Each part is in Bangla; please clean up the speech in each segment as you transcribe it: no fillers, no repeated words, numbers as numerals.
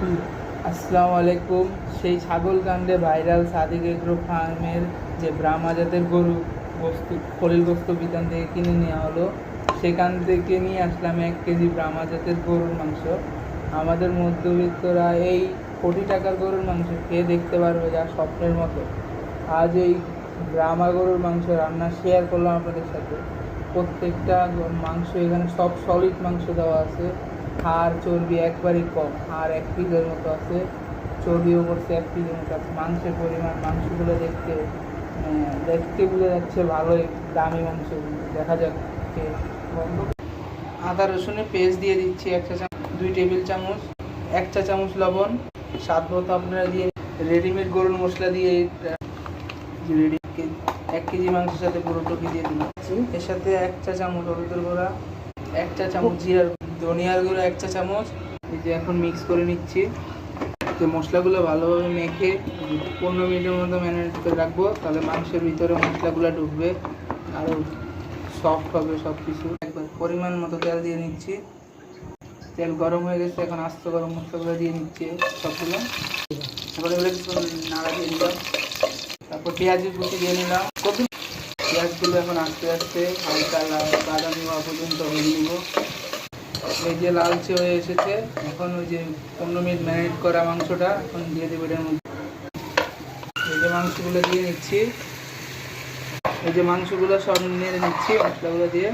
আসসালামু আলাইকুম। সেই ছাগল কাণ্ডে ভাইরাল সাদিক এগ্রো ফার্মের যে ব্রাহ্মা জাতের গরু খলিল গোস্ত বিতান থেকে কিনে নেওয়া হলো, সেখান থেকে নিয়ে আসলাম 1 কেজি ব্রাহ্মা জাতের গরুর মাংস। আমাদের মধ্যবিত্তরা এই কোটি টাকার গরুর মাংস খেয়ে দেখতে পারবে যা স্বপ্নের মতো। আজ এই ব্রাহ্মা গরুর মাংস রান্না শেয়ার করলাম আপনাদের সাথে। প্রত্যেকটা মাংস এখানে সব সলিড মাংস দেওয়া আছে। হাড় চর্বি একবারই কম, হাড় 1 পিসের মতো আছে, চর্বিও পড়ছে 1 পিসের মতো আছে। মাংসের পরিমাণ, মাংসগুলো দেখতে দেখতে বোঝা যাচ্ছে ভালোই দামি মাংস। দেখা যাক আদা রসুনের পেস্ট দিয়ে দিচ্ছি 1 চা চামচ, 2 টেবিল চামচ, 1 চা চামচ লবণ, স্বাদ মতো আপনারা দিয়ে রেডিমেড গরুর মশলা দিয়ে রেডি 1 কেজি মাংসের সাথে পুরো টুকি দিয়ে দিলাম। এর সাথে 1 চা চামচ হলুদের গুঁড়া, 1 চা চামচ জিরার, ধনিয়ার গুঁড়ো 1 চা চামচ। এই যে এখন মিক্স করে নিচ্ছি। যে মশলাগুলো ভালোভাবে মেখে 15 মিনিটের মতো ম্যারিনেট করে রাখবো, তাহলে মাংসের ভিতরে মশলাগুলো ঢুকবে, আরও সফট হবে সব কিছু। একবার পরিমাণ মতো তেল দিয়ে নিচ্ছি। তেল গরম হয়ে গেছে, এখন আস্ত গরম মশলাগুলো দিয়ে নিচ্ছি সবগুলো। এবার এগুলো কিছু নাড়া দিয়ে দিলাম। তারপর পেঁয়াজের কুচি দিয়ে নিলাম। পেঁয়াজগুলো এখন আস্তে আস্তে হালকা বাদামি হওয়া পর্যন্ত ভেজে নিব। এই যে লালচে হয়ে এসেছে, এখন ওই যে 15 মিনিট ম্যারিনেট করা মাংসটা এখন দিয়ে দেবো এর মধ্যে। এই যে মাংসগুলো দিয়ে নিচ্ছি, এই যে মাংসগুলো সব নেড়ে নিচ্ছি মশলাগুলো দিয়ে।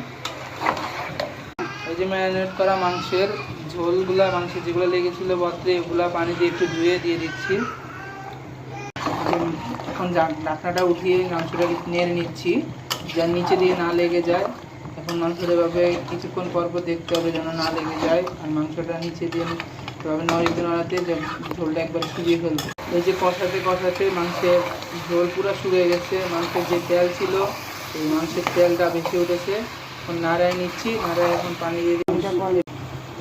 এই যে ম্যারিনেট করা মাংসের ঝোলগুলা, মাংসের যেগুলো লেগেছিলো বত্রে, এগুলা পানি দিয়ে একটু ধুয়ে দিয়ে দিচ্ছি। এখন ঢাকনাটা উঠিয়ে মাংসটা নেড়ে নিচ্ছি, যার নিচে দিয়ে না লেগে যায়। এখন মাংসটা এভাবে কিছুক্ষণ পর পর দেখতে হবে যেন না লেগে যায়, আর মাংসটা নিচে দিয়ে এভাবে নড়াতে ঝোলটা একবার শুকিয়ে ফেলবে। এই যে কষাতে কষাতে মাংসের ঝোল পুরো শুকিয়ে গেছে। মাংসের যে তেল ছিল, এই মাংসের তেলটা বেশি উঠেছে। এখন নাড়ায় নিচ্ছি, নাড়ায় এখন পানি দিয়ে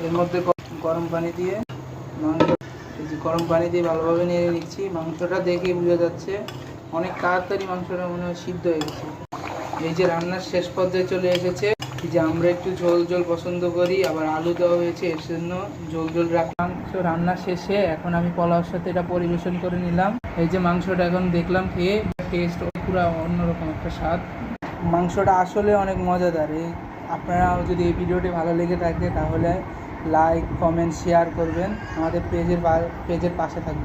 এর মধ্যে গরম পানি দিয়ে মাংস, এই যে গরম পানি দিয়ে ভালোভাবে নেড়ে নিচ্ছি। মাংসটা দেখে বোঝা যাচ্ছে অনেক তাড়াতাড়ি মাংসটা মনে হয় সিদ্ধ হয়ে গেছে। এই যে রান্নার শেষ পর্যায়ে চলে এসেছে। যে আমরা একটু ঝোল ঝোল পছন্দ করি, আবার আলু দেওয়া হয়েছে, এর জন্য ঝোল ঝোল রাখলাম। তো রান্না শেষে এখন আমি পোলাওর সাথে এটা পরিবেশন করে নিলাম। এই যে মাংসটা এখন দেখলাম খেয়ে, টেস্ট পুরো অন্যরকম একটা স্বাদ। মাংসটা আসলে অনেক মজাদার। আপনারাও যদি এই ভিডিওটি ভালো লেগে থাকে তাহলে লাইক, কমেন্ট, শেয়ার করবেন, আমাদের পেজের পাশে থাকবেন।